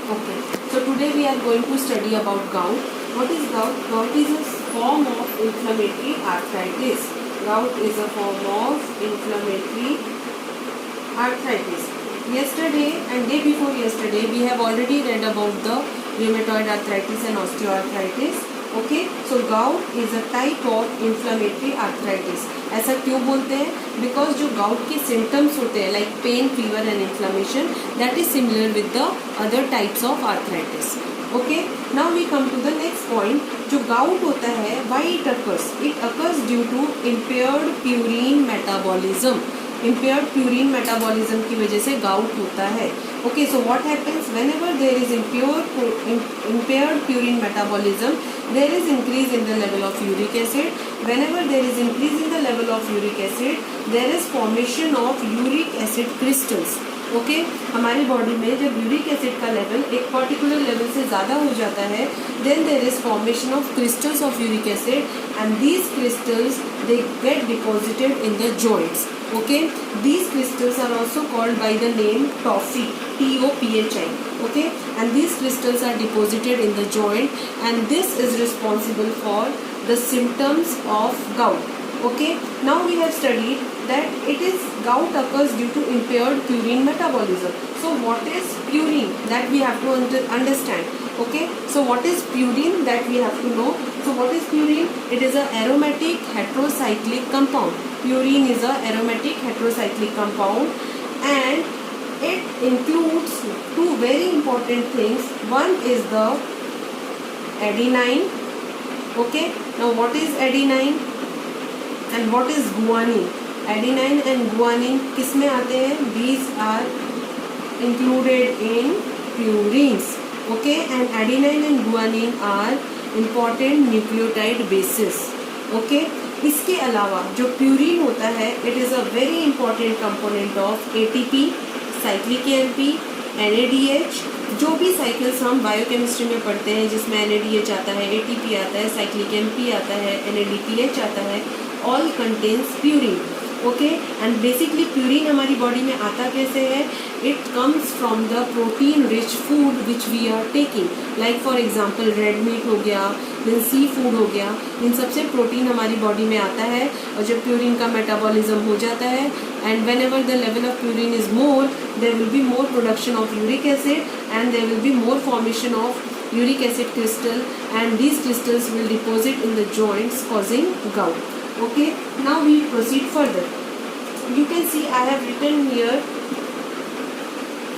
Okay, so today we are going to study about gout. What is gout? Gout is a form of inflammatory arthritis. Gout is a form of inflammatory arthritis. Yesterday and day before yesterday we have already read about the rheumatoid arthritis and osteoarthritis. Okay, so gout is a type of inflammatory arthritis. ऐसा क्यों बोलते हैं? Because जो gout के symptoms होते हैं like pain, fever and inflammation, that is similar with the other types of arthritis. Okay, now we come to the next point. जो gout होता है, why it occurs? It occurs due to impaired purine metabolism. Impaired purine metabolism की वजह से gout होता है. Okay, so what happens whenever there is impaired purine metabolism? There is increase in the level of uric acid. Whenever there is increase in the level of uric acid, there is formation of uric acid crystals. Okay हमारी body में जब uric acid का level एक particular level से ज़्यादा हो जाता है, then there is formation of crystals of uric acid and these crystals they get deposited in the joints. Okay, these crystals are also called by the name tophi, TOPHI. Okay, and these crystals are deposited in the joint and this is responsible for the symptoms of gout. Okay, now we have studied that it is gout occurs due to impaired purine metabolism. So what is purine? That we have to understand. Okay, so what is purine? That we have to know. So what is purine? It is an aromatic heterocyclic compound. Purine is a aromatic heterocyclic compound and it includes two very important things. One is the adenine. Okay, now what is adenine and what is guanine? Adenine and guanine किस में आते हैं? These are included in purines. Okay, and adenine and guanine are important nucleotide bases. Okay, इसके अलावा जो purine होता है, it is a very important component of ATP, cyclic AMP, NADH. जो भी साइकिल्स हम बायोकेमिस्ट्री में पढ़ते हैं जिसमें NADH आता है, ATP आता है, साइक्लिक AMP आता है, NADPH आता है, all contains purine. Okay, and basically purine हमारी बॉडी में आता कैसे है? It comes from the protein rich food which we are taking. Like for example red meat हो गया, देन सी फूड हो गया. इन सबसे प्रोटीन हमारी बॉडी में आता है और जब प्यूरिन का मेटाबॉलिज्म हो जाता है and whenever the level of purine is more, there will be more production of uric acid and there will be more formation of uric acid crystal and these crystals will deposit in the joints causing gout. Okay, now we proceed further. You can see I have written here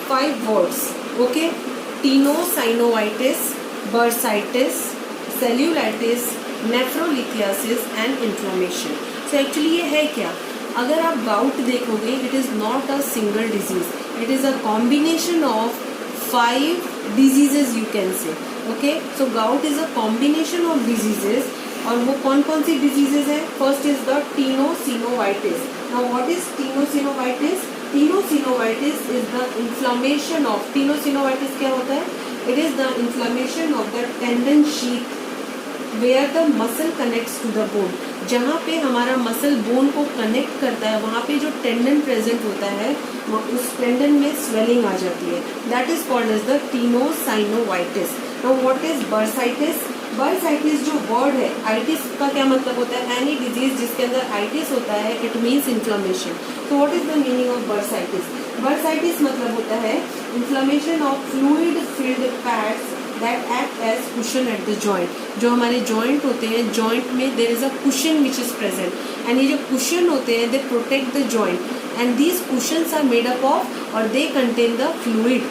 5 words. Okay, tenosynovitis, bursitis, cellulitis, nephrolithiasis and inflammation. So actually ये है क्या? अगर आप gout देखोगे, it is not a single disease. It is a combination of 5 diseases you can say. Okay, so gout is a combination of diseases. और वो कौन कौन सी diseases है? First is the tenosynovitis. Now what is tenosynovitis? Tenosynovitis is the inflammation of, tenosynovitis क्या होता है? It is the inflammation of the tendon sheath where the muscle connects to the bone. जहाँ पे हमारा मसल बोन को connect करता है, वहाँ पे जो टेंडन प्रेजेंट होता है, उस टेंडन में स्वेलिंग आ जाती है. That is called as the tenosynovitis. Now what is bursitis? Bursitis जो वर्ड है, आइटिस का क्या मतलब होता है? एनी डिजीज जिसके अंदर आइटिस होता है, इट मीन्स इन्फ्लेमेशन. तो what is the meaning of bursitis? Bursitis मतलब होता है inflammation of fluid filled pads that act as cushion at the joint. जो हमारे joint होते हैं, joint में there is a cushion which is present and ये जो cushion होते हैं they protect the joint and these cushions are made up of और they contain the fluid.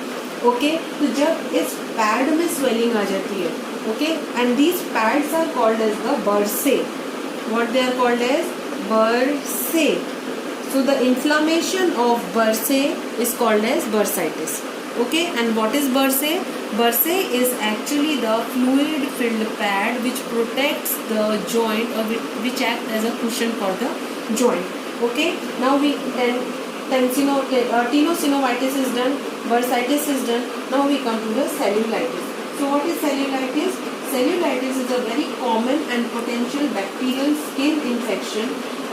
Okay, तो जब इस pad में swelling आ जाती है, okay, and these pads are called as the bursae. What they are called as? Bursae. So the inflammation of bursae is called as bursitis. Okay, and what is bursae? Bursae is actually the fluid filled pad which protects the joint or which acts as a cushion for the joint. Okay, now we tenosynovitis is done, bursitis is done. Now we come to the cellulitis. So what is cellulitis? Cellulitis is a very common and potential bacterial skin infection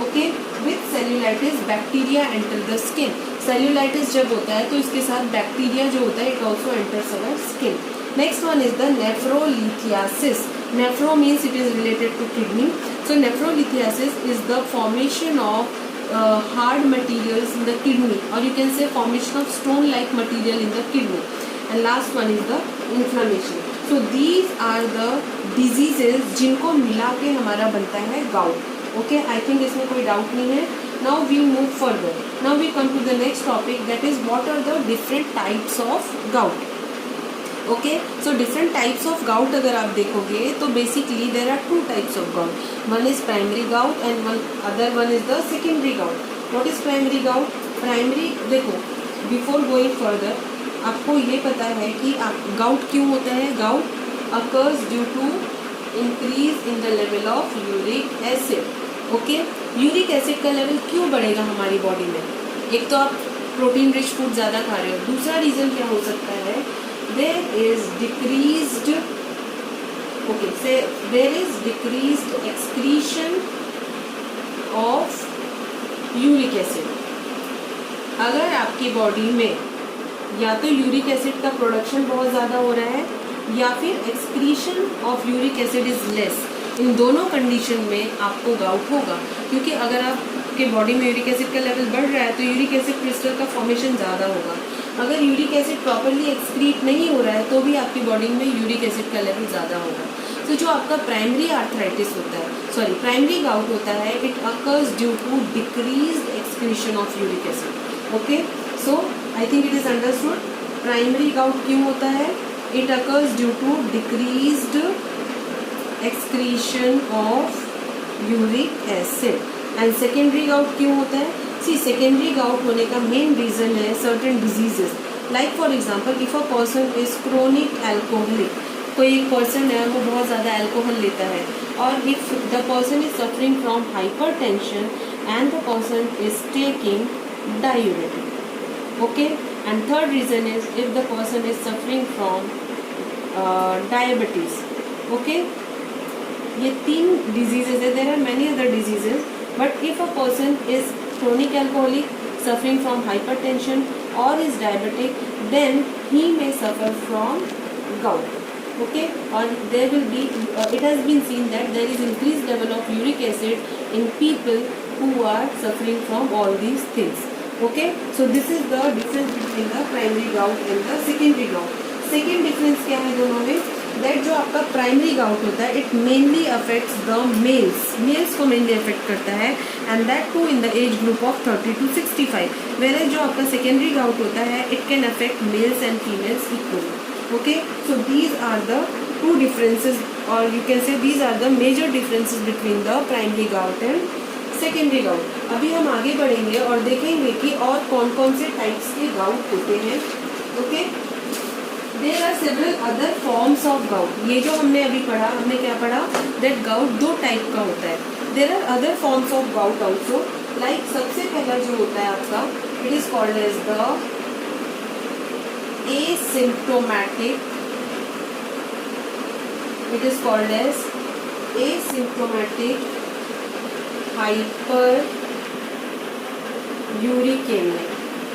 okay. With cellulitis bacteria enter the skin. Cellulitis जब होता है तो इसके साथ bacteria जो होता है it also enters our skin. Next one is the nephrolithiasis. Nephro means it is related to kidney. So nephrolithiasis is the formation of hard materials in the kidney, or you can say formation of stone like material in the kidney. And last one is the inflammation. So these are the diseases जिनको मिला के हमारा बनता है gout. Okay, I think इसमें कोई doubt नहीं है. Now we move further. Now we come to the next topic, that is what are the different types of gout. Okay, so different types of gout अगर आप देखोगे तो basically there are two types of gout. One is primary gout and one other one is the secondary gout. What is primary gout? Primary, देखो before going further आपको ये पता है कि गाउट क्यों होता है. Gout occurs due to increase in the level of uric acid. Okay, uric acid का लेवल क्यों बढ़ेगा हमारी बॉडी में? एक तो आप प्रोटीन रिच फूड ज़्यादा खा रहे हो. दूसरा रीज़न क्या हो सकता है? There is decreased excretion of uric acid. अगर आपकी बॉडी में या तो यूरिक एसिड का प्रोडक्शन बहुत ज़्यादा हो रहा है या फिर excretion of uric acid is less, इन दोनों कंडीशन में आपको गाउट होगा. क्योंकि अगर आपके बॉडी में यूरिक एसिड का लेवल बढ़ रहा है तो यूरिक एसिड क्रिस्टल का फॉर्मेशन ज़्यादा होगा. अगर यूरिक एसिड प्रॉपरली एक्सक्रीट नहीं हो रहा है तो भी आपकी बॉडी में यूरिक एसिड का लेवल ज़्यादा होगा. तो जो आपका प्राइमरी आर्थराइटिस होता है, सॉरी प्राइमरी गाउट होता है, it occurs due to decreased excretion of uric acid. Okay, so I think it is understood. Primary gout क्यों होता है? It occurs due to decreased excretion of uric acid. And secondary gout क्यों होता है? Secondary gout होने का main reason है certain diseases. Like for example if a person is chronic alcoholic, कोई एक पर्सन है वो बहुत ज़्यादा अल्कोहल लेता है, और if the person is suffering from hypertension and the person is taking diuretic. Okay, and third reason is if the person is suffering from diabetes. Okay, ये तीन डिजीजेज है. There are many other diseases, but if a person is chronic alcoholic, suffering from hypertension or is diabetic, then he may suffer from gout. Okay, or there will be it has been seen that there is increased level of uric acid in people who are suffering from all these things. Okay, so this is the difference between the primary gout and the secondary gout. Second difference क्या है दोनों में? That जो आपका primary gout होता है it mainly affects the males को mainly affect करता है, and that too in the age group of 30 to 65. Where जो आपका सेकेंडरी गाउट होता है it can affect males and females equally. Okay, so these are the two differences, और you can say these are the major differences between the primary gout and secondary gout. अभी हम आगे बढ़ेंगे और देखेंगे कि और कौन कौन से टाइप्स के गाउट होते हैं. Okay, there are several other forms of gout. ये जो हमने अभी पढ़ा, हमने क्या पढ़ा? दैट गाउट दो टाइप का होता है. There are other forms of gout also. Like सबसे पहला जो होता है आपका, it is called as the asymptomatic. It is called as asymptomatic hyper uricaemia.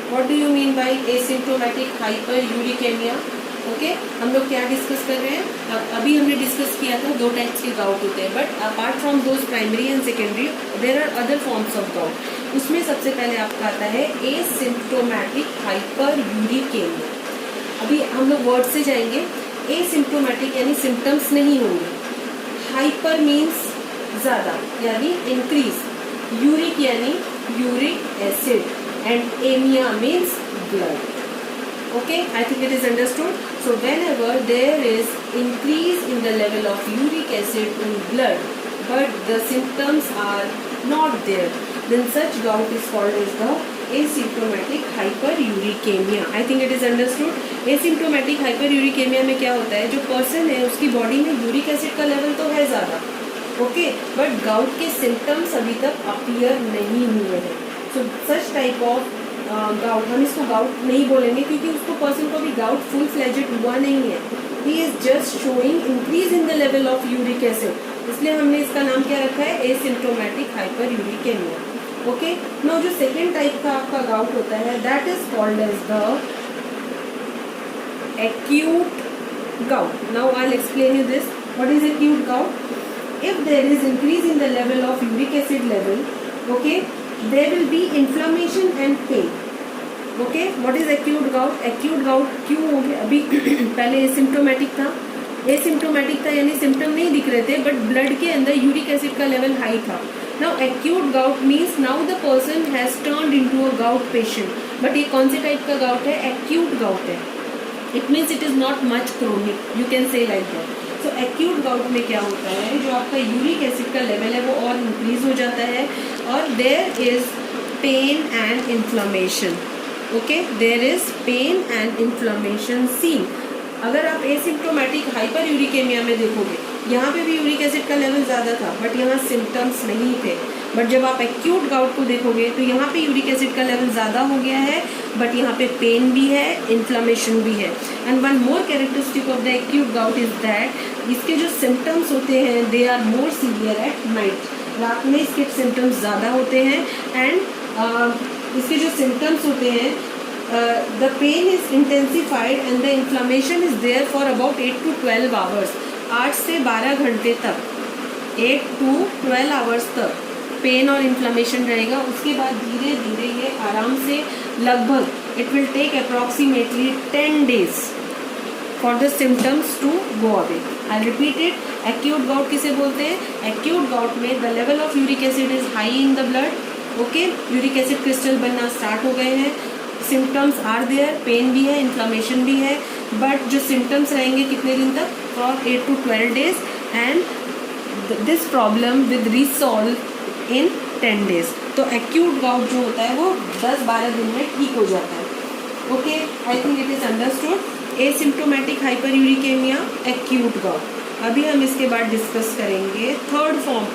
What do you mean by asymptomatic hyper uricaemia? Okay, हम लोग क्या डिस्कस कर रहे हैं? अभी हमने डिस्कस किया था दो टाइप्स के गाउट होते हैं, but apart from those primary and secondary there are other forms of gout. उसमें सबसे पहले आपका आता है एसिम्प्टोमेटिक हाइपर यूरिकेमिया. अभी हम लोग वर्ड से जाएंगे. एसिम्प्टोमेटिक यानी सिम्टम्स नहीं होंगे. हाइपर मीन्स ज़्यादा यानी इंक्रीज. यूरिक यानी uric acid, and एमिया means blood. Okay, I think it is understood. So whenever there is increase in the level of uric acid in blood, but the symptoms are not there, then such gout is called as the asymptomatic hyperuricemia. I think it is understood. Asymptomatic hyperuricemia में क्या होता है? जो person है उसकी body में uric acid का level तो है ज़्यादा, ओके, बट गाउट के सिम्टम्स अभी तक अपीयर नहीं हुए हैं. सो सच टाइप ऑफ गाउट, हम इसको गाउट नहीं बोलेंगे क्योंकि उसको पर्सन को भी गाउट फुल फ्लेजेड हुआ नहीं है. He is just showing increase in the level of uric acid, इसलिए हमने इसका नाम क्या रखा है, एसिम्प्टोमेटिक हाइपरयूरिकेमिया। ओके, नाउ जो सेकेंड टाइप का आपका गाउट होता है that is called as the acute gout. Now I'll explain you this. What is acute gout? If there is increase in the level of uric acid level, okay, there will be inflammation and pain. Okay, what is acute gout? Acute gout क्यों हो गया? अभी पहले asymptomatic था, asymptomatic था यानी symptom नहीं दिख रहे थे बट ब्लड के अंदर यूरिक एसिड का लेवल हाई था. Now acute gout means now the person has turned into a gout patient. But ये कौन से टाइप का gout है? Acute gout है. It means it is not much chronic. You can say like that. So acute gout में क्या होता है, जो आपका यूरिक एसिड का लेवल है वो और इंक्रीज हो जाता है और there is pain and inflammation. Okay, there is pain and inflammation seen. अगर आप एसिम्प्टोमेटिक हाइपरयूरिकेमिया में देखोगे, यहाँ पे भी यूरिक एसिड का लेवल ज़्यादा था बट यहाँ सिम्टम्स नहीं थे. बट जब आप एक्यूट गाउट को देखोगे तो यहाँ पे यूरिक एसिड का लेवल ज़्यादा हो गया है बट यहाँ पे पेन भी है, इन्फ्लामेशन भी है. And one more characteristic of the acute gout is that इसके जो सिम्टम्स होते हैं they are more severe at night. रात में इसके सिम्टम्स ज़्यादा होते हैं एंड इसके जो सिम्टम्स होते हैं the pain is intensified and the inflammation is there for about 8 to 12 hours. 8 से 12 घंटे तक, 8 to 12 hours तक पेन और इन्फ्लामेशन रहेगा. उसके बाद धीरे धीरे ये आराम से लगभग it will take approximately 10 days for the symptoms to go away. I repeat it, acute gout किसे बोलते हैं? एक्यूट गाउट में the level of uric acid is high in the blood. Okay, uric acid crystal बनना start हो गए हैं, symptoms are there, pen भी है, इन्फ्लामेशन भी है बट जो सिम्टम्स रहेंगे कितने दिन तक? For 8 to 12 days and this problem with resolve in 10 days. तो एक्यूट गाउट जो होता है वो 10-12 दिन में ठीक हो जाता है. Okay, I think it is understood. Asymptomatic hyperuricaemia, acute gout. अभी हम इसके बाद डिस्कस करेंगे third form,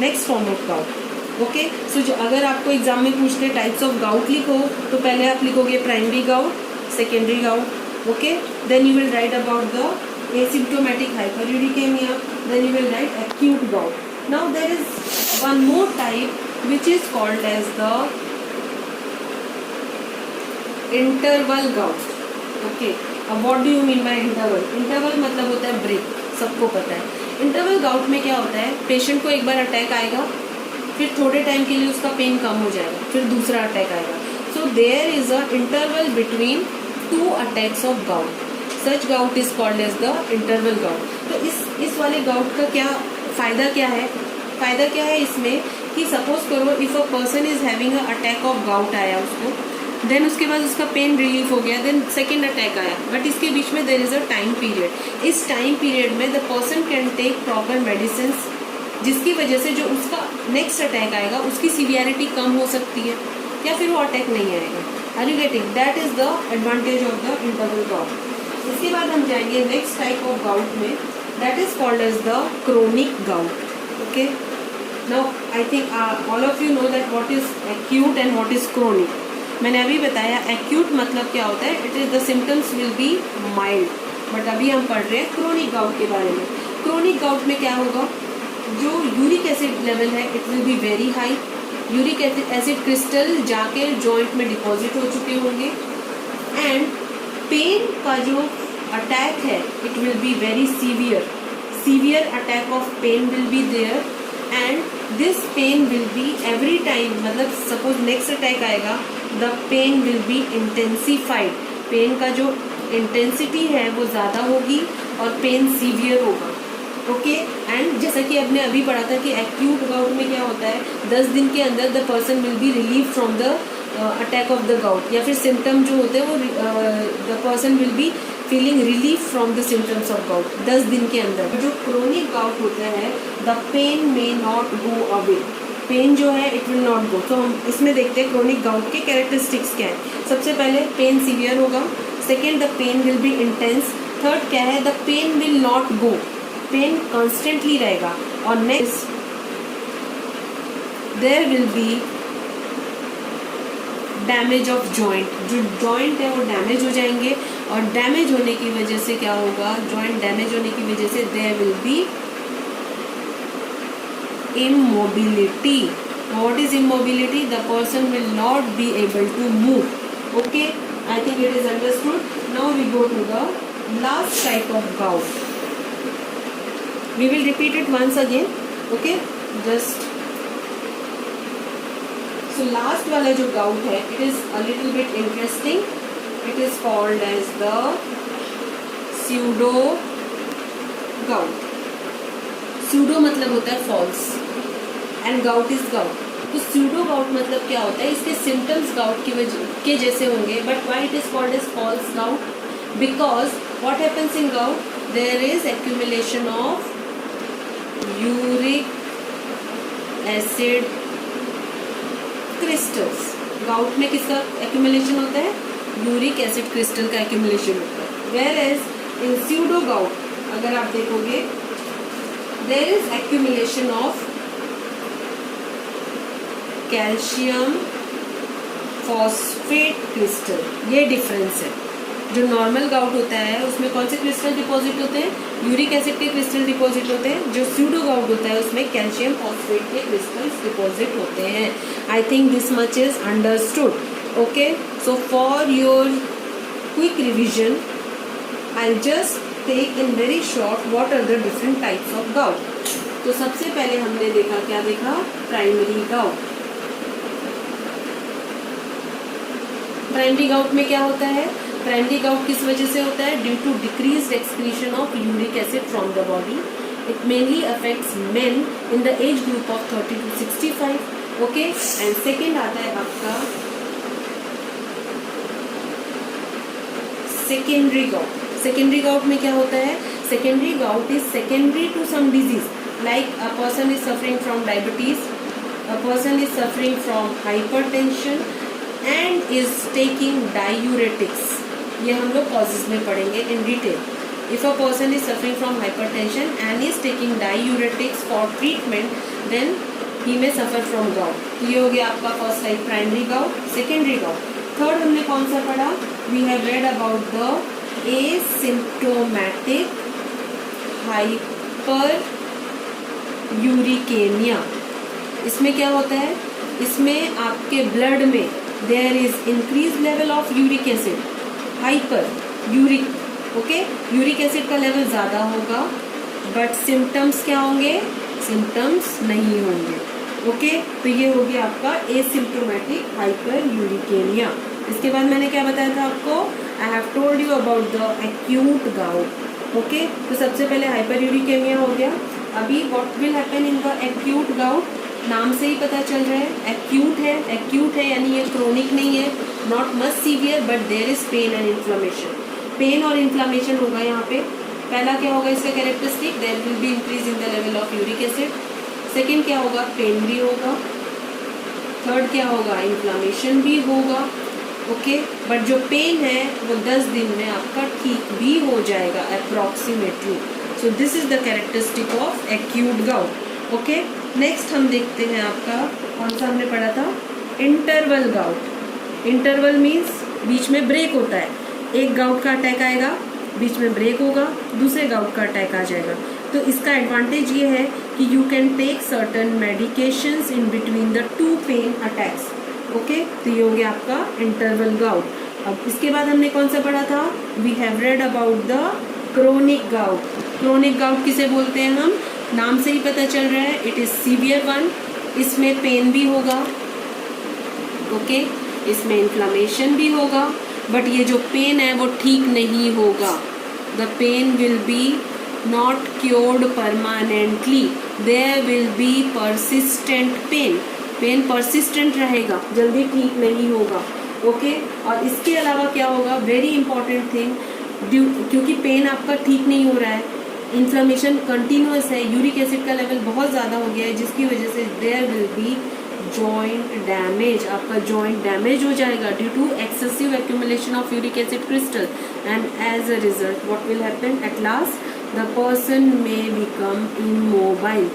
next form of gout. Okay, so जो अगर आपको एग्जाम में पूछते टाइप्स ऑफ गाउट लिखो तो पहले आप लिखोगे primary gout, secondary gout. Okay, then you will write about the asymptomatic hyperuricaemia, then you will write acute gout. Now there is one more type which is called as the interval gout. Okay, अब what do you mean by interval? Interval मतलब होता है break, सबको पता है. Interval gout में क्या होता है, पेशेंट को एक बार अटैक आएगा, फिर थोड़े टाइम के लिए उसका पेन कम हो जाएगा, फिर दूसरा अटैक आएगा. So there is a interval between 2 attacks of gout. Such gout is called as the interval gout. तो इस वाले गाउट का क्या फ़ायदा क्या है? फ़ायदा क्या है इसमें कि सपोज करो if a person is having a attack of gout आया उसको, देन उसके बाद उसका पेन रिलीफ हो गया, देन सेकेंड अटैक आया बट इसके बीच में there is a time period. इस टाइम पीरियड में the person can take proper medicine जिसकी वजह से जो उसका नेक्स्ट अटैक आएगा उसकी सीवियरिटी कम हो सकती है या फिर वो अटैक नहीं आएगा. Are you getting? That is the advantage of the interval gout. इसके बाद हम जाएंगे नेक्स्ट टाइप ऑफ गाउट में, that is called as the chronic gout. Okay, now I think all of you know that what is acute and what is chronic. मैंने अभी बताया acute मतलब क्या होता है, it is the symptoms will be mild. But अभी हम पढ़ रहे हैं क्रोनिक गाउट के बारे में. क्रोनिक गाउट में क्या होगा, जो यूरिक एसिड लेवल है it will be very high. Uric acid crystal जाके जॉइंट में डिपॉजिट हो चुके होंगे एंड पेन का जो अटैक है it will be very severe attack of pain will be there and this pain will be every time, मतलब suppose next attack आएगा the pain will be intensified. Pain का जो इंटेंसिटी है वो ज़्यादा होगी और पेन सीवियर होगा. ओके, एंड जैसा कि आपने अभी पढ़ा था कि एक्यूट गाउट में क्या होता है, 10 दिन के अंदर the person will be relieve from the attack of the gout, या फिर सिम्टम जो होते हैं वो the person will be feeling relief from the symptoms of gout 10 दिन के अंदर. जो क्रोनिक गाउट होता है the pain may not go away. Pain जो है इट विल नॉट गो. तो हम इसमें देखते हैं क्रोनिक गाउट के कैरेक्टरिस्टिक्स क्या है. सबसे पहले पेन सीवियर होगा, second the pain will be intense, third क्या है, the pain will not go, pain constantly रहेगा, और next there will be damage of joint. जो जॉइंट है वो डैमेज हो जाएंगे और डैमेज होने की वजह से क्या होगा, जॉइंट डैमेज होने की वजह से there will be immobility. What is immobility? The person will not be able to move. Okay, I think it is understood. Now we go to the last type of gout. We will repeat it once again. Okay, just so last वाला जो gout है, it is a little bit interesting. It is called as the pseudo gout. Pseudo मतलब होता है false and gout is gout. तो pseudo gout मतलब क्या होता है? इसके symptoms gout की वजह के जैसे होंगे, but why it is called as false gout? Because what happens in gout? There is accumulation of uric acid crystals. gout में किसका accumulation होता है? यूरिक एसिड क्रिस्टल का एक्यूमुलेशन होता है. Whereas in pseudo gout अगर आप देखोगे there is accumulation of calcium phosphate crystal. ये डिफरेंस है. जो नॉर्मल गाउट होता है उसमें कौन से क्रिस्टल डिपॉजिट होते हैं? यूरिक एसिड के क्रिस्टल डिपॉजिट होते हैं. जो स्यूडो गाउट होता है उसमें कैल्शियम फॉस्फेट के क्रिस्टल्स डिपॉजिट होते हैं. I think this much is understood. Okay, so for your quick revision, I'll just take in very short what are the different types of gout. तो सबसे पहले हमने देखा, क्या देखा? Primary gout. प्राइमरी गाउट में क्या होता है? प्राइमरी गाउट किस वजह से होता है? Due to decreased excretion of uric acid from the body. It mainly affects men in the age group of 30 to 65. Okay, and second आता है आपका सेकेंडरी गाउट. सेकेंडरी गाउट में क्या होता है? Secondary gout is secondary to some disease, like a person is suffering from diabetes, a person is suffering from hypertension and is taking diuretics. ये हम लोग कॉजेज में पढ़ेंगे in detail. If a person is suffering from hypertension and is taking diuretics for treatment, then he may suffer from gout. ये हो गया आपका first type primary gout. Secondary gout. Third हमने कौन सा पढ़ा? We have read about the asymptomatic hyper uricaemia. इसमें क्या होता है? इसमें आपके ब्लड में there is increase level of uric acid. Hyper uric, okay, uric acid का लेवल ज़्यादा होगा, बट सिम्टम्स क्या होंगे? सिम्टम्स नहीं होंगे. ओके, तो ये हो गया आपका एसिम्प्टोमेटिक हाइपर यूरिकेमिया. इसके बाद मैंने क्या बताया था आपको? आई have told you about the acute gout. Okay, तो सबसे पहले हाइपर यूरिकेमिया हो गया. अभी what will happen in the acute gout? नाम से ही पता चल रहा है एक्यूट है. एक्यूट है यानी ये क्रोनिक नहीं है, not much severe, but there is pain and inflammation. Pain और इन्फ्लेमेशन होगा यहाँ पे. पहला क्या होगा इसका characteristic? There will be increase in the level of uric acid. Second क्या होगा? पेन भी होगा. थर्ड क्या होगा? इन्फ्लेमेशन भी होगा. ओके, बट जो पेन है वो 10 दिन में आपका ठीक भी हो जाएगा approximately. So this is the characteristic of acute gout. Okay, next हम देखते हैं आपका कौन सा हमने पढ़ा था? Interval gout. इंटरवल मीन्स बीच में ब्रेक होता है. एक गाउट का अटैक आएगा, बीच में ब्रेक होगा, दूसरे गाउट का अटैक आ जाएगा. तो इसका एडवांटेज ये है कि you can take certain medications in between the two pain attacks. Okay, तो ये हो गया आपका इंटरवल गाउट. अब इसके बाद हमने कौन सा पढ़ा था? We have read about the chronic gout. Chronic gout किसे बोलते हैं हम? नाम से ही पता चल रहा है, इट इज सीवियर वन. इसमें पेन भी होगा. ओके, इसमें इन्फ्लेमेशन भी होगा, बट ये जो पेन है वो ठीक नहीं होगा. The pain will be not cured permanently. There will be persistent pain. Pain persistent रहेगा, जल्दी ठीक नहीं होगा. ओके, और इसके अलावा क्या होगा? वेरी इंपॉर्टेंट थिंग, क्योंकि पेन आपका ठीक नहीं हो रहा है, इन्फ्लेमेशन कंटिन्यूस है, यूरिक एसिड का लेवल बहुत ज़्यादा हो गया है, जिसकी वजह से there will be joint damage. आपका जॉइंट डैमेज हो जाएगा due to excessive accumulation of uric acid crystal. And as a result what will happen? At last the person may become immobile.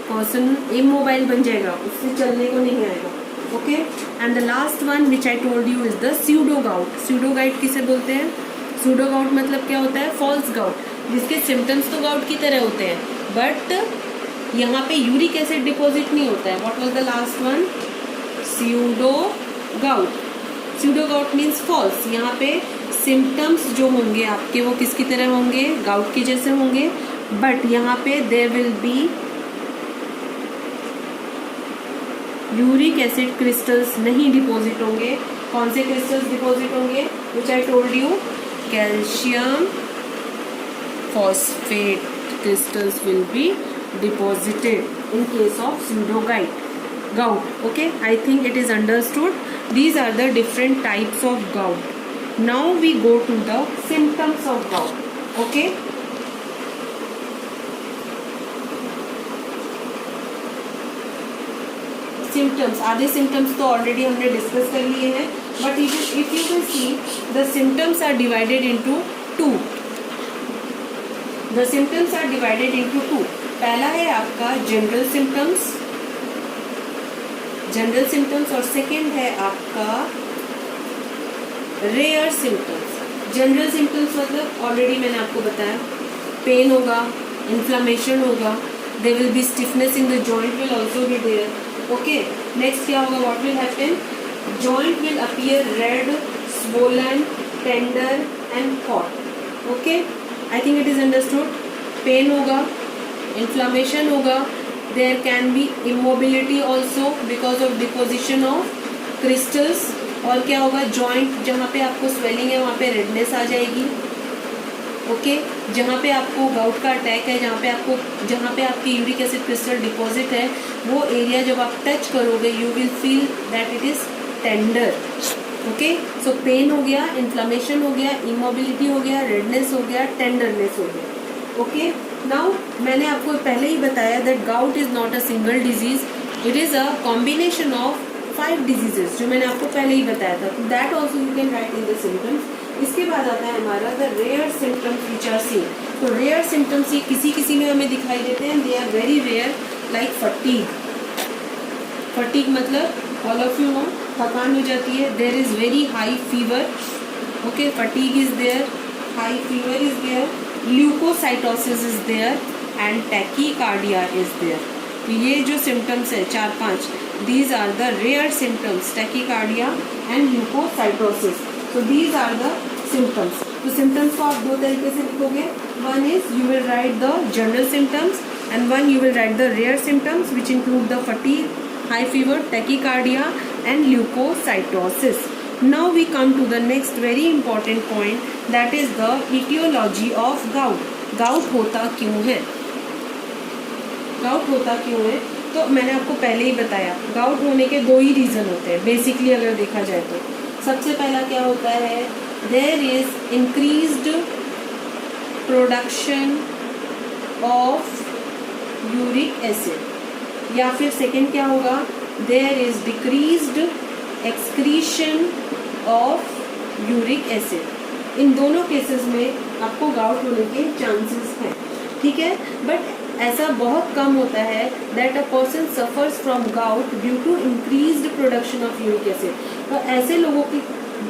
person immobile बन जाएगा, उससे चलने को नहीं आएगा. Okay, and the last one which I told you is the pseudo gout. Pseudo gout किसे बोलते हैं? स्यूडो गाउट मतलब क्या होता है? फॉल्स गाउट, जिसके सिम्टम्स तो गाउट की तरह होते हैं, बट यहाँ पे यूरिक एसिड डिपॉजिट नहीं होता है. What was the last one? Pseudo gout. Pseudo gout means false. यहाँ पे सिम्टम्स जो होंगे आपके वो किसकी तरह होंगे? गाउट के जैसे होंगे, बट यहाँ पे there will be uric acid crystals नहीं डिपॉजिट होंगे. कौन से क्रिस्टल्स डिपॉजिट होंगे? Which I told you, calcium phosphate crystals will be deposited in case of pseudogout. Okay, I think it is understood. These are the different types of gout. Now we go to the symptoms of gout. Okay, symptoms, आधे symptoms तो already हमने discuss कर लिए हैं, but if you will see, the symptoms are divided into two. The symptoms are divided into two. पहला है आपका general symptoms, और सेकेंड है आपका रेयर सिम्टम्स. जनरल सिम्टम्स मतलब ऑलरेडी मैंने आपको बताया, पेन होगा, इन्फ्लामेशन होगा, there will be stiffness in the joint will also be there. Okay, next क्या होगा? What will happen? Joint will appear red, swollen, tender and hot. Okay, I think it is understood. Pain होगा, inflammation होगा, there can be immobility also because of deposition of crystals. और क्या होगा? Joint जहाँ पे आपको स्वेलिंग है वहाँ पे रेडनेस आ जाएगी. ओके, जहाँ पे आपको गाउट का अटैक है, जहाँ पे आपकी यूरिक एसिड क्रिस्टल डिपॉजिट है, वो एरिया जब आप टच करोगे you will feel that it is tender. Okay, so pain हो गया, इन्फ्लामेशन हो गया, इमोबिलिटी हो गया, रेडनेस हो गया, टेंडरनेस हो गया. ओके, नाउ मैंने आपको पहले ही बताया that gout is not a single disease, it is a combination of 5 diseases, जो मैंने आपको पहले ही बताया था. That also you can write in the symptoms. इसके बाद आता है हमारा the rare symptoms which are seen. तो रेयर सिम्टम्स ये किसी में हमें दिखाई देते हैं, they are very rare, like fatigue. Fatigue मतलब ऑल ऑफ यू नो, थकान हो जाती है. There is very high fever. Okay, fatigue is there, high fever is there, leukocytosis is there and tachycardia is there. तो ये जो symptoms है 4-5, these are the rare symptoms, tachycardia and leukocytosis. तो these are the symptoms. तो symptoms को आप 2 तरीके से लिखोगे. One is you will write the general symptoms and one you will write the rare symptoms, which include the fatigue, high fever, tachycardia and leukocytosis. Now we come to the next very important point, that is the etiology of gout. Gout होता क्यों है? Gout होता क्यों है? तो मैंने आपको पहले ही बताया, गाउट होने के 2 ही रीज़न होते हैं बेसिकली अगर देखा जाए तो. सबसे पहला क्या होता है, there is increased production of uric acid, या फिर सेकेंड क्या होगा, there is decreased excretion of uric acid. इन दोनों केसेस में आपको गाउट होने के चांसेस हैं, ठीक है. बट ऐसा बहुत कम होता है that a person suffers from gout due to increased production of uric acid. तो ऐसे लोगों की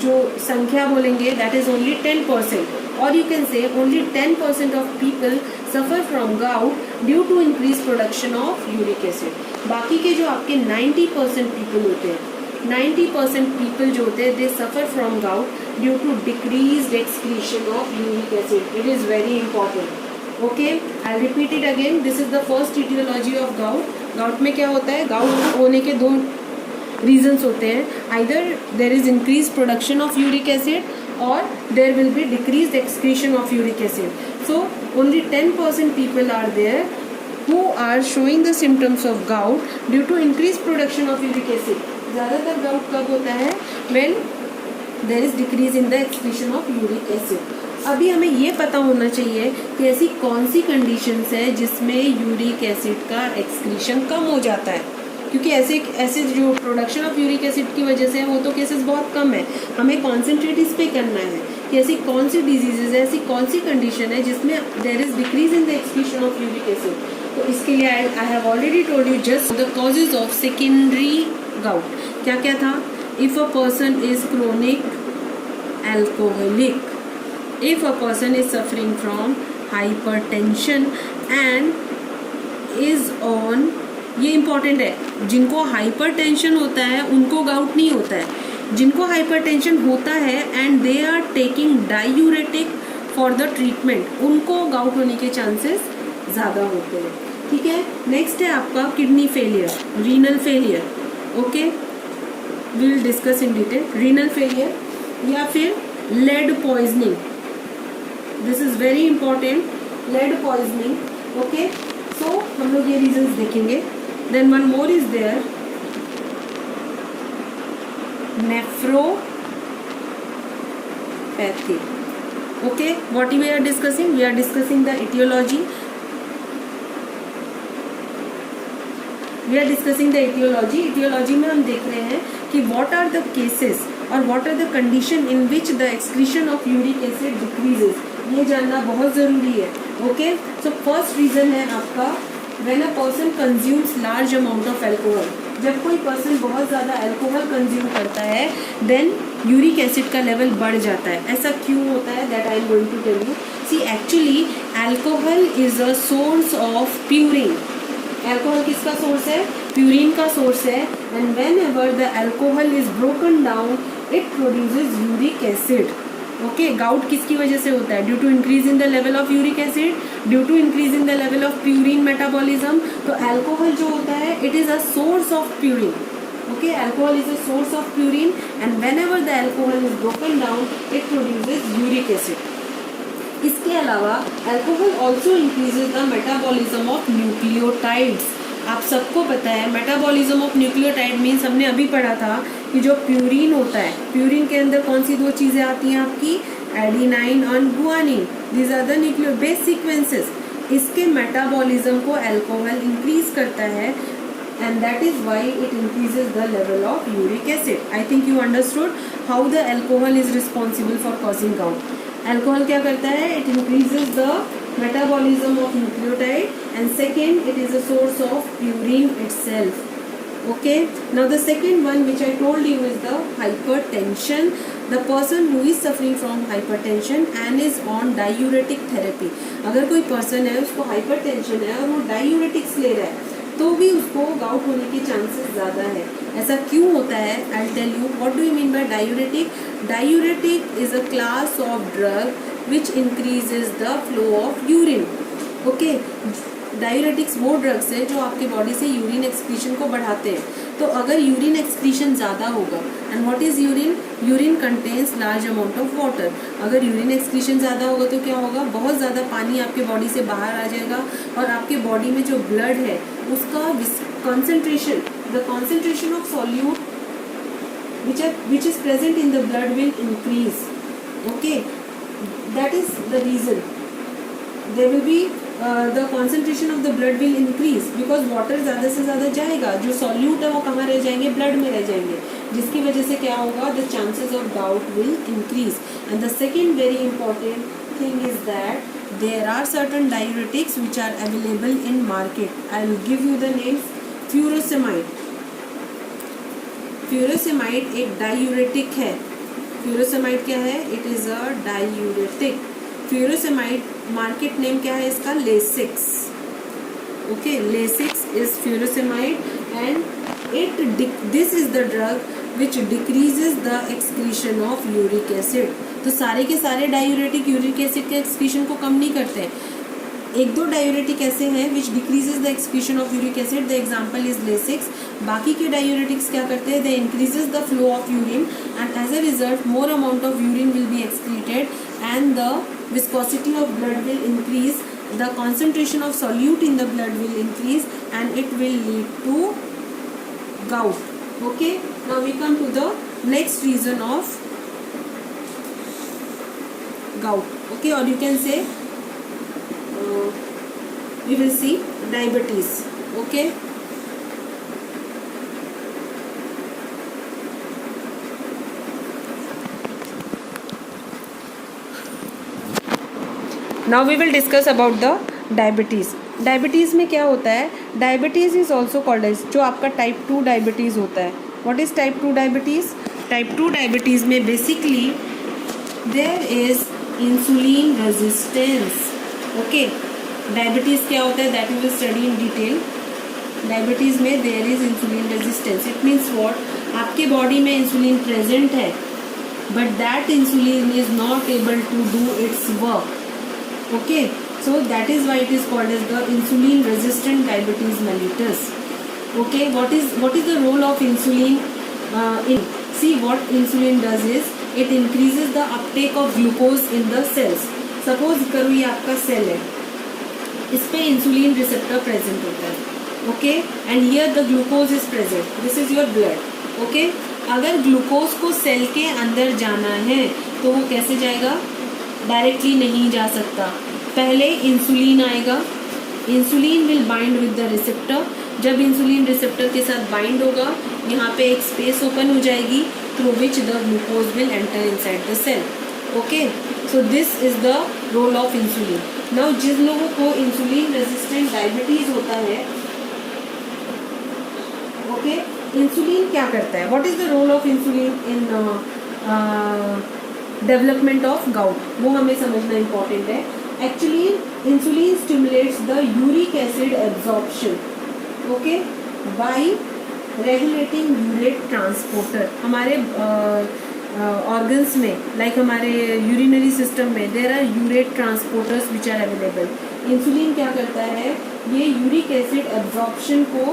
जो संख्या बोलेंगे दैट इज ओनली 10%, और you can say only 10% of people suffer from gout due to increase production of uric acid. बाकी के जो आपके 90% पीपल होते हैं, 90% पीपल जो होते हैं they suffer from gout due to decreased excretion of uric acid. It is very important. Okay, I repeat it again. This is the first etiology of gout. Gout में क्या होता है, गाउट होने के 2 रीजन्स होते हैं. Either there is increase production of uric acid और there will be decrease excretion of uric acid. So only 10% people are there who are showing the symptoms of gout due to increased production of uric acid. ज़्यादातर gout कब होता है, when there is decrease in the excretion of uric acid. अभी हमें ये पता होना चाहिए कि ऐसी कौन सी कंडीशंस है जिसमें यूरिक एसिड का एक्सक्रीशन कम हो जाता है, क्योंकि ऐसे जो प्रोडक्शन ऑफ यूरिक एसिड की वजह से वो तो केसेस बहुत कम है. हमें कॉन्सेंट्रेट इस पे करना है कि ऐसी कौन सी डिजीजेज है, ऐसी कौन सी कंडीशन है जिसमें there is decrease in the excretion of uric acid. तो इसके लिए I have already told you just the causes of secondary gout. क्या क्या था, if a person is chronic alcoholic, if a person is suffering from hypertension and is on, ये important है, जिनको hypertension होता है उनको गाउट नहीं होता है, जिनको हाइपरटेंशन होता है and they are taking diuretic for the treatment, उनको गाउट होने के चांसेस ज़्यादा होते हैं। ठीक है, नेक्स्ट है आपका kidney failure, renal failure. Okay, we will discuss in detail renal failure या फिर lead poisoning, this is very important, lead poisoning. Okay, so हम लोग ये रीजंस देखेंगे। Then one more is there, nephropathy. Okay, what we are discussing, we are discussing the etiology, we are discussing the etiology। etiology में हम देख रहे हैं कि व्हाट आर द केसेस और what are the condition in which the excretion of uric acid decreases, ये जानना बहुत ज़रूरी है। ओके, सो फर्स्ट रीज़न है आपका when a person consumes large amount of alcohol, जब कोई पर्सन बहुत ज़्यादा अल्कोहल कंज्यूम करता है देन यूरिक एसिड का लेवल बढ़ जाता है। ऐसा क्यों होता है, that I am going to tell you. See actually alcohol is a source of purine, alcohol किसका सोर्स है, प्यूरिन का सोर्स है, and whenever the alcohol is broken down it produces uric acid. Okay, gout किसकी वजह से होता है, due to increase in the level of uric acid, due to increase in the level of purine metabolism. तो alcohol जो होता है it is a source of purine. Okay, alcohol is a source of purine and whenever the alcohol is broken down it produces uric acid. इसके अलावा alcohol also increases the metabolism of nucleotides. आप सबको पता है metabolism of nucleotide means, हमने अभी पढ़ा था कि जो प्यूरिन होता है, प्यूरिन के अंदर कौन सी दो चीज़ें आती हैं आपकी, एडिनाइन और guanine, these are the nucleo base sequences. इसके मेटाबॉलिज्म को अल्कोहल इंक्रीज करता है and that is why it increases the level of uric acid. I think you understood how the alcohol is responsible for causing gout. Alcohol क्या करता है, it increases the metabolism of nucleotide and second it is a source of purine itself. Okay, now the second one which I told you is the hypertension. The person who is suffering from hypertension and is on diuretic therapy, अगर कोई person है उसको hypertension है और वो diuretics ले रहा है तो भी उसको गाउट होने के चांसेस ज़्यादा है। ऐसा क्यों होता है, I tell you what do you mean by diuretic. Diuretic is a class of drug which increases the flow of urine. Okay, diuretics वो ड्रग्स है जो आपके बॉडी से यूरिन एक्सक्रीशन को बढ़ाते हैं। तो अगर यूरिन एक्सक्रीशन ज़्यादा होगा, and what is urine, urine contains large amount of water. अगर यूरिन एक्सक्रीशन ज़्यादा होगा तो क्या होगा, बहुत ज़्यादा पानी आपके बॉडी से बाहर आ जाएगा और आपके बॉडी में जो ब्लड है उसका concentration, the concentration of solute which is present in the blood will increase. Okay, that is the reason there will be the concentration of the blood will increase because water ज़्यादा से ज़्यादा जाएगा, जो solute है वो कहाँ रह जाएंगे, ब्लड में रह जाएंगे, जिसकी वजह से क्या होगा, the chances of gout will increase. And the second very important thing is that there are certain diuretics which are available in market. I will give you the names. Furosemide, furosemide एक diuretic है। Furosemide क्या है, it is a diuretic. Furosemide market name क्या है इसका, Lasix. Okay, Lasix is furosemide and this is the drug which decreases the excretion of uric acid. तो सारे के सारे डायूरेटिक यूरिक एसिड के एक्सक्रीशन को कम नहीं करते, एक दो डायूरेटिक ऐसे हैं विच decreases the excretion of uric acid, the example is Lasix. बाकी के डायूरेटिक्स क्या करते हैं, they increases the flow of urine and as a result more amount of urine will be excreted and the viscosity of blood will increase, the concentration of solute in the blood will increase and it will lead to gout. Okay, now we come to the next reason of gout. Okay, or you can say we will see diabetes. Okay, now we will discuss about the diabetes. Diabetes में क्या होता है, diabetes is also called as, जो आपका type 2 diabetes होता है। What is type 2 diabetes, type 2 diabetes में basically there is insulin resistance. Okay, diabetes क्या होता है, that we will study in detail. Diabetes में there is insulin resistance. It means what, आपके बॉडी में इंसुलिन प्रेजेंट है but that insulin is not able to do it's work. Okay, so that is why it is called as the insulin resistant diabetes mellitus. Okay, what is the role of insulin in, see what insulin does is it increases the uptake of glucose in the cells. Suppose करो ये आपका cell है, इस पे insulin receptor present होता है. Okay, and here the glucose is present, this is your blood. Okay, अगर glucose को सेल के अंदर जाना है तो वो कैसे जाएगा, डायरेक्टली नहीं जा सकता. पहले इंसुलिन आएगा, insulin will bind with the receptor. जब इंसुलिन रिसेप्टर के साथ बाइंड होगा, यहाँ पे एक स्पेस ओपन हो जाएगी through which the glucose will enter inside the cell. Okay, so this is the role of insulin. Now जिन लोगों को इंसुलिन रेजिस्टेंट डायबिटीज होता है, ओके, इंसुलिन क्या करता है, what is the role of insulin in development of gout, वो हमें समझना इंपॉर्टेंट है. Actually, insulin stimulates the uric acid absorption, okay, by regulating urate transporter. हमारे organs में, like हमारे urinary system में, there are urate transporters which are available. Insulin क्या करता है, ये uric acid absorption को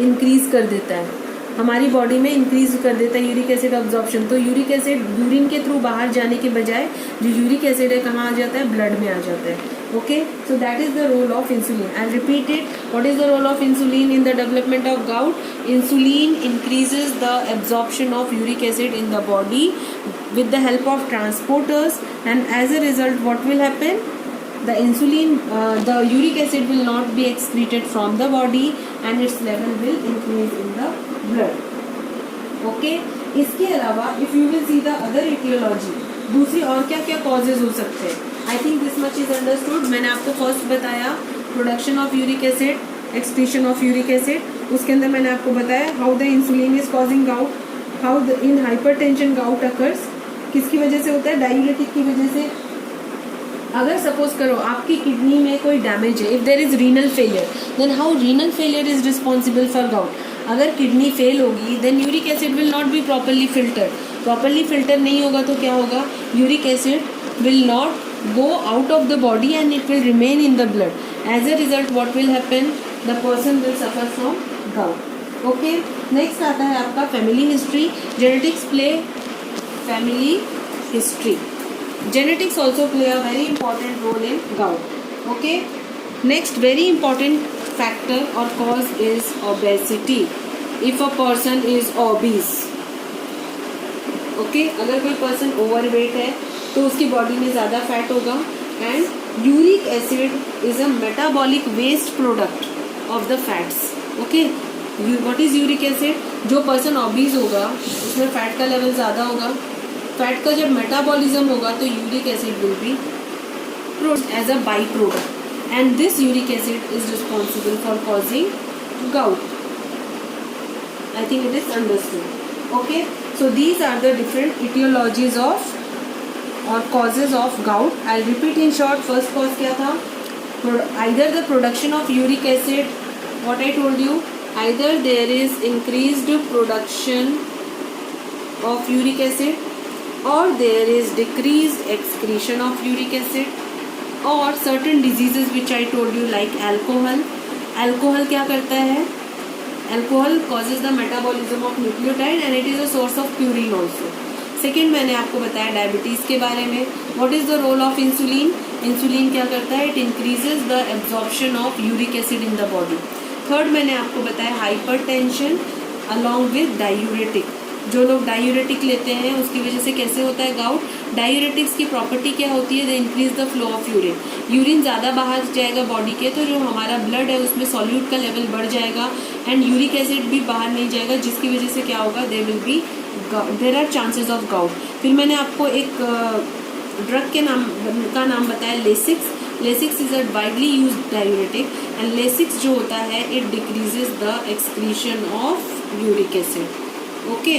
increase कर देता है, हमारी बॉडी में इंक्रीज कर देता है यूरिक एसिड अब्जॉर्प्शन. तो यूरिक एसिड यूरिन के थ्रू बाहर जाने के बजाय जो यूरिक एसिड है कहाँ आ जाता है, ब्लड में आ जाता है. Okay, so that is the role of insulin. I repeat it, what is the role of insulin in the development of gout. Insulin increases the absorption of uric acid in the body with the help of transporters, and as a result what will happen, the insulin, the uric acid will not be excreted from the body and its level will increase in the blood. Okay, इसके अलावा if you will see the other etiology, दूसरी और क्या क्या causes हो सकते हैं. I think this much is understood. मैंने आपको फर्स्ट बताया production of uric acid, excretion of uric acid. उसके अंदर मैंने आपको बताया how the insulin is causing gout, how the in hypertension gout occurs, किसकी वजह से होता है, डायूरेटिक की वजह से. अगर सपोज करो आपकी किडनी में कोई डैमेज है, if there is renal failure, then how renal failure is responsible for gout. अगर किडनी फेल होगी then uric acid will not be properly filter. Properly filter नहीं होगा तो क्या होगा, uric acid will not go out of the body and it will remain in the blood. As a result what will happen, the person will suffer from gout. Okay, next आता है आपका family history. Genetics play family history. Genetics also play a very important role in gout. Okay, next very important factor or cause is obesity. If a person is obese, okay, अगर कोई person overweight है तो उसकी body में ज़्यादा fat होगा. And uric acid is a metabolic waste product of the fats. Okay, what is uric acid? जो person obese होगा उसमें फैट का लेवल ज़्यादा होगा. फैट का जब मेटाबॉलिज्म होगा तो uric acid will be produced as a by product, and this uric acid is responsible for causing gout. I think it is understood. Okay, so these are the different etiologies of और causes of gout. I repeat in short. First cause क्या था, either the production of uric acid, what I told you, either there is increased production of uric acid or there is decreased excretion of uric acid, or certain diseases which I told you like alcohol. Alcohol क्या करता है, alcohol causes the metabolism of nucleotide and it is a source of purine also. Second मैंने आपको बताया diabetes के बारे में. what is the role of insulin? Insulin क्या करता है, it increases the absorption of uric acid in the body. Third मैंने आपको बताया हाइपरटेंशन along with diuretic. जो लोग डायूरेटिक लेते हैं उसकी वजह से कैसे होता है गाउट. डायूरेटिक्स की प्रॉपर्टी क्या होती है, they increase the flow of urine. Urine ज़्यादा बाहर जाएगा बॉडी के तो जो हमारा ब्लड है उसमें सॉल्यूट का लेवल बढ़ जाएगा एंड यूरिक एसिड भी बाहर नहीं जाएगा, जिसकी वजह से क्या होगा, there are chances of gout. फिर मैंने आपको एक ड्रग के नाम बताया, Lasix. Lasix is a widely use diuretic and Lasix जो होता है it decreases the excretion of uric acid. Okay,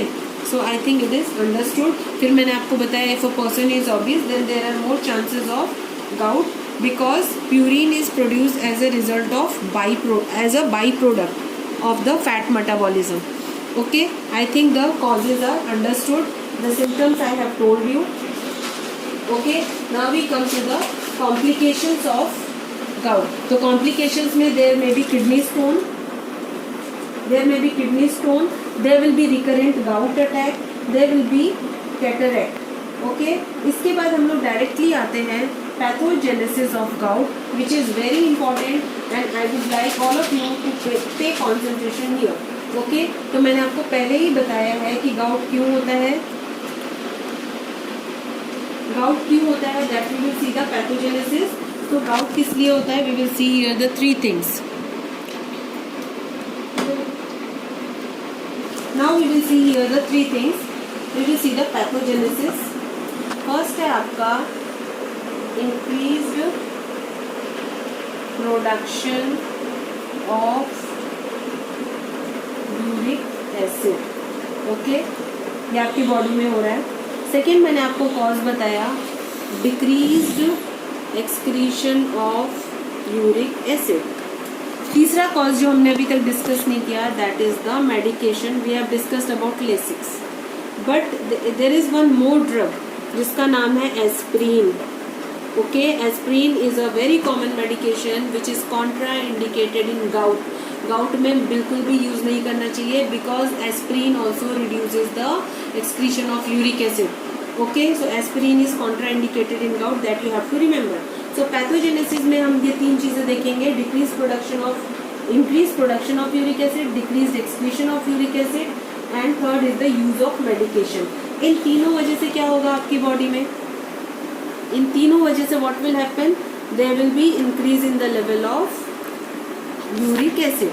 so I think it is understood. फिर मैंने आपको बताया if a person is obese then there are more chances of gout. because purine is produced as a result of byproduct of the fat metabolism. Okay, I think the causes are understood. The symptoms I have told you. Okay, now we come to the complications of gout. So complications में there may be kidney stone, there will be recurrent gout attack, there will be cataract. Okay, इसके बाद हम लोग directly आते हैं pathogenesis of gout, which is very important and I would like all of you to pay concentration here. Okay, तो मैंने आपको पहले ही बताया है कि गाउट क्यों होता है. That we will see the pathogenesis. तो गाउट किस लिए होता है, we will see here the 3 things. Now we will see here the 3 things. We will see the pathogenesis. First है आपका increased production of uric acid. Okay, ये आपकी बॉडी में हो रहा है. सेकेंड मैंने आपको कॉज बताया, decreased excretion of uric acid. तीसरा कॉज जो हमने अभी तक डिस्कस नहीं किया, that is the medication. We have discussed about Lasix, but there is one more drug जिसका नाम है aspirin. Okay, aspirin is a very common medication which is contraindicated in gout. Gout में बिल्कुल भी use नहीं करना चाहिए because aspirin also reduces the excretion of uric acid. Okay, so aspirin is contraindicated in gout, that you have to remember. So pathogenesis में हम ये 3 चीजें देखेंगे, increase production of uric acid, decrease excretion of uric acid, and third is the use of medication. इन तीनों वजह से क्या होगा आपकी बॉडी में, इन तीनों वजह से what will happen, there will be increase in the level of uric acid.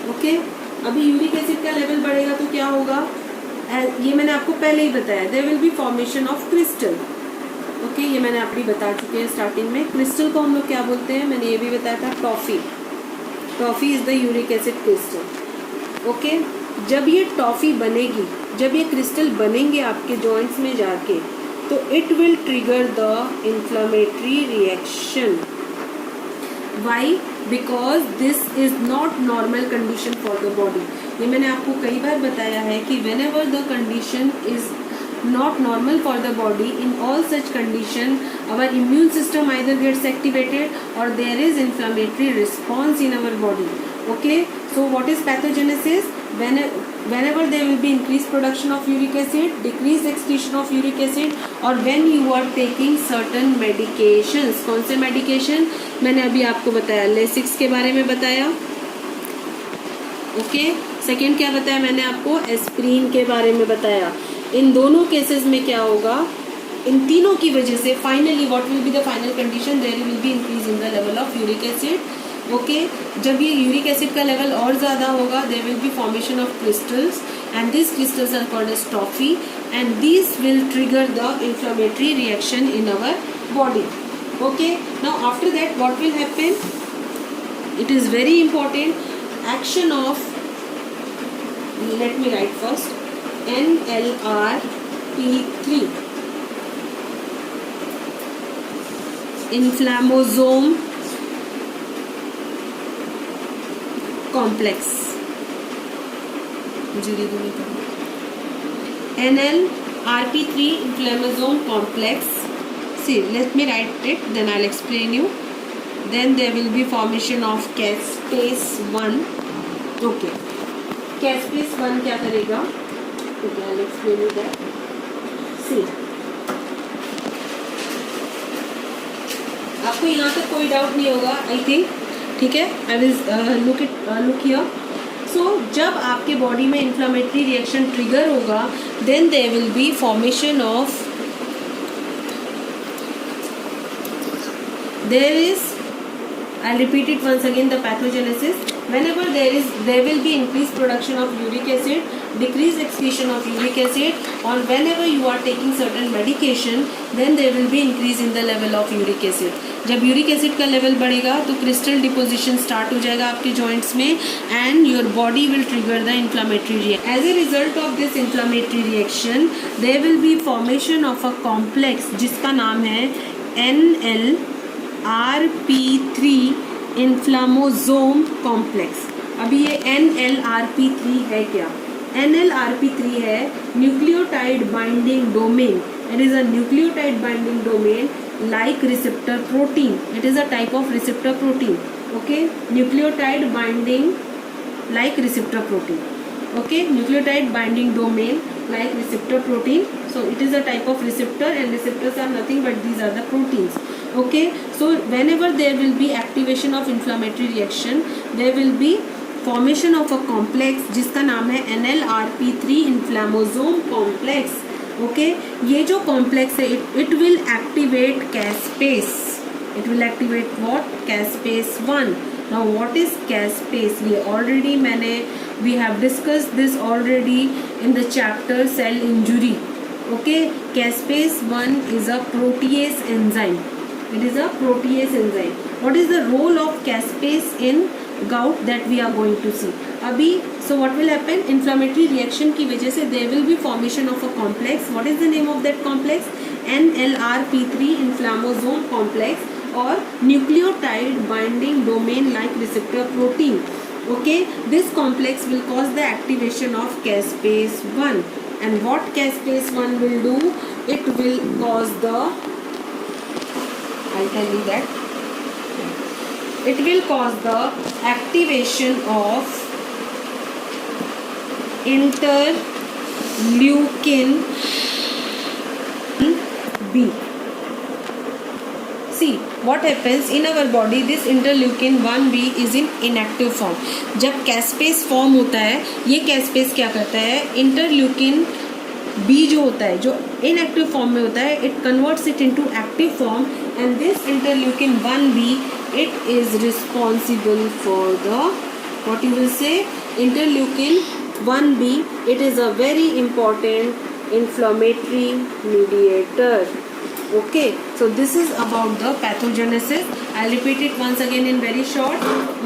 Okay, अभी यूरिक एसिड का लेवल बढ़ेगा तो क्या होगा, ये मैंने आपको पहले ही बताया, there will be formation of crystal. Okay, ये मैंने आपको बता चुके हैं स्टार्टिंग में. क्रिस्टल को हम लोग क्या बोलते हैं, मैंने ये भी बताया था, toffee is the uric acid crystal. Okay, जब ये टॉफी बनेगी, जब ये क्रिस्टल बनेंगे आपके जॉइंट्स में जाके, तो it will trigger the inflammatory reaction. Why, because this is not normal condition for the body. ये मैंने आपको कई बार बताया है कि whenever the condition is not normal for the body, in all such condition our immune system either gets activated or there is inflammatory response in our body. Okay, so what is pathogenesis? Whenever there will be increased production of uric acid, decreased excretion of uric acid, or when you are taking certain medications. कौन से medication मैंने अभी आपको बताया, Lasix के बारे में बताया. ओके, सेकेंड क्या बताया मैंने आपको, एस्प्रीन के बारे में बताया. इन दोनों केसेस में क्या होगा, इन तीनों की वजह से finally what will be the final condition, there will be increase in the level of uric acid. Okay, जब ये यूरिक एसिड का लेवल और ज़्यादा होगा, there will be formation of crystals and this crystals are called as tophi and this will trigger the inflammatory reaction in our body. Okay, now after that what will happen, it is very important, action of, let me right first, NLRP3, inflammasome complex. NLRP3 inflammasome complex. See, let me write it, then I'll explain you. Then there will be formation of caspase-1. Okay, caspase-1 क्या करेगा, okay, I'll explain you that. See, आपको यहाँ तक कोई doubt नहीं होगा आई think, ठीक है. I will look here. So जब आपके बॉडी में इन्फ्लेमेटरी रिएक्शन ट्रिगर होगा, then there will be formation of, there is, I'll repeat it once again, the pathogenesis. Whenever there will be increased production of uric acid, decreased excretion of uric acid, or whenever you are taking certain medication, then there will be increase in the level of uric acid. जब uric acid का level बढ़ेगा तो crystal deposition start हो जाएगा आपके joints में and your body will trigger the inflammatory reaction. As a result of this inflammatory reaction there will be formation of a complex जिसका नाम है NLRP3 इन्फ्लामोसोम कॉम्प्लेक्स। अभी ये NLRP3 है क्या? NLRP3 है nucleotide binding domain. It is a nucleotide binding domain like receptor protein. It is a type of receptor protein. Okay, nucleotide binding like receptor protein. Okay, nucleotide binding domain like receptor protein. So it is a type of receptor, and receptors are nothing but these are the proteins. Okay, so whenever there will be activation of inflammatory reaction, there will be formation of a complex जिसका नाम है NLRP3 inflammasome complex. Okay ये जो complex है it will activate caspase. It will activate what? Caspase 1. Now what is caspase? ये already we have discussed this already in the chapter cell injury. Okay, caspase 1 is a protease enzyme. It is a protease enzyme. What is the role of caspase in gout that we are going to see अभी. so what will happen? inflammatory reaction की वजह से there will be formation of a complex. what is the name of that complex? NLRP3 inflammasome complex or nucleotide binding domain like receptor protein. okay, this complex will cause the activation of caspase 1. and what caspase 1 will do? it will cause the, I'll tell you that, it will cause the activation of interleukin B. See what happens in our body? This interleukin 1B is in inactive form. जब caspase form होता है, ये caspase क्या करता है? interleukin B जो होता है, जो inactive form में होता है, it converts it into active form, and this interleukin 1B, it is responsible for the, what you will say, interleukin 1B. it is a very important inflammatory mediator. okay, so this is about the pathogenesis. I'll repeat it once again in very short.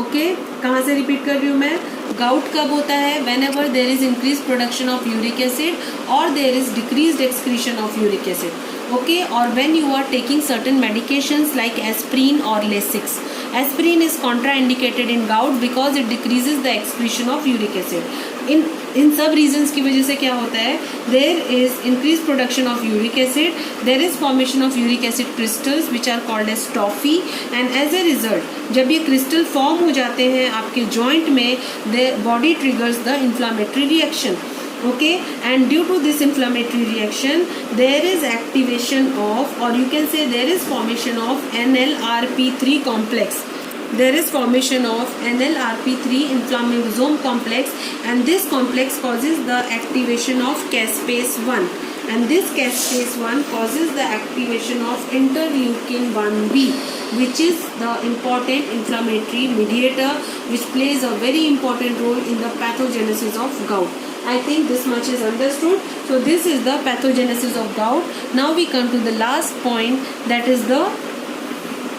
okay, कहाँ से repeat कर रही हूँ मैं? gout कब होता है? whenever there is increased production of uric acid or there is decreased excretion of uric acid. okay, or when you are taking certain medications like aspirin or Lasix. aspirin is contraindicated in gout because it decreases the excretion of uric acid. इन सब reasons की वजह से क्या होता है? There is increase production of uric acid, there is formation of uric acid crystals which are called as tophi, and as a result जब ये crystal form हो जाते हैं आपके जॉइंट में, the body triggers the inflammatory reaction. okay, and due to this inflammatory reaction there is activation of, or you can say there is formation of NLRP3 complex. there is formation of NLRP3 inflammasome complex, and this complex causes the activation of caspase 1, and this caspase 1 causes the activation of interleukin 1B, which is the important inflammatory mediator which plays a very important role in the pathogenesis of gout. I think this much is understood. So this is the pathogenesis of gout. Now we come to the last point, that is the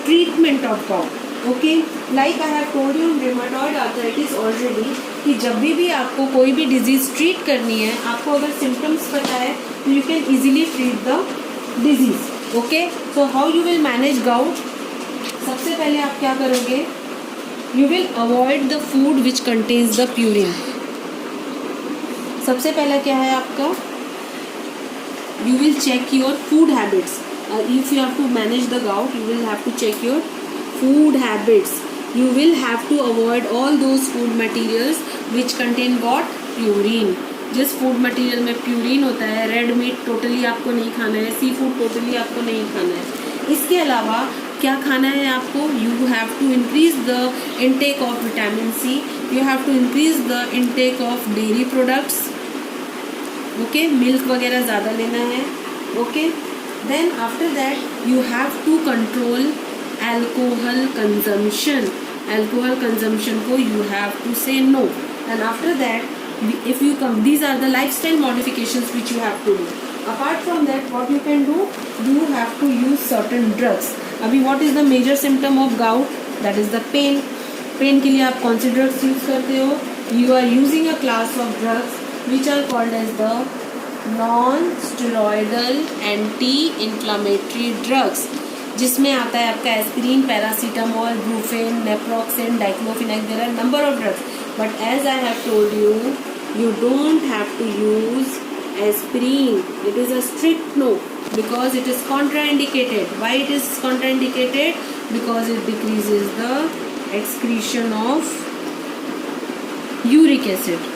treatment of gout. okay, like I have told you in rheumatoid arthritis already कि जब भी आपको कोई भी disease treat करनी है, आपको अगर सिम्टम्स पता है तो you can easily treat the disease. Okay, so how you will manage gout? सबसे पहले आप क्या करोगे? You will avoid the food which contains the purine. सबसे पहला क्या है आपका? You will check your food habits. If you have to manage the gout, you will have to check your food habits. You will have to avoid all those food materials which contain what? Purine. जिस food material में purine होता है, red meat totally आपको नहीं खाना है, sea food totally आपको नहीं खाना है. इसके अलावा क्या खाना है आपको? You have to increase the intake of vitamin C, you have to increase the intake of dairy products. Okay, milk वगैरह ज़्यादा लेना है. Okay, then after that you have to control alcohol consumption. alcohol consumption को you have to say no. and after that if you come, these are the lifestyle modifications which you have to do. apart from that what you can do, you have to use certain drugs. अभी what is the major symptom of gout? that is the pain. pain के लिए आप कौन से drugs use करते हो? you are using a class of drugs which are called as the non-steroidal anti-inflammatory drugs. जिसमें आता है आपका aspirin, paracetamol, Brufen, naproxen, diclofenac. There are number of drugs, but as I have told you, you don't have to use aspirin. It is a strict no, because it is contraindicated. Why it is contraindicated? Because it decreases the excretion of uric acid.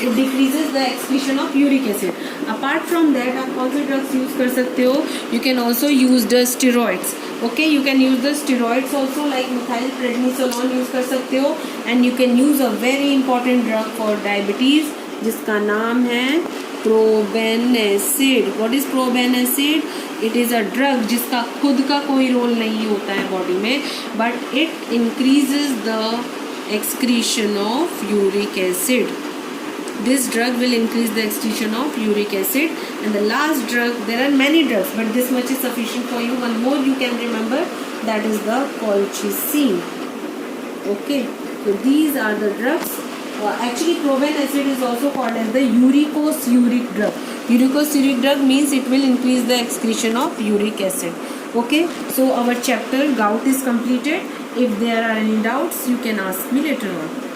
It decreases the excretion of uric acid. Apart from that, आप कौन से drugs use कर सकते हो? You can also use the steroids. Okay, you can use the steroids also, like methylprednisolone use कर सकते हो. And you can use a very important drug for diabetes, जिसका नाम है probenecid. What is probenecid? It is a drug जिसका खुद का कोई रोल नहीं होता है बॉडी में, but it increases the excretion of uric acid. This drug will increase the excretion of uric acid. And the last drug, there are many drugs, but this much is sufficient for you. One more you can remember, that is the colchicine. Okay, so these are the drugs. Actually, probenecid is also called as the uricosuric drug. Uricosuric drug means it will increase the excretion of uric acid. Okay, so our chapter gout is completed. If there are any doubts, you can ask me later on.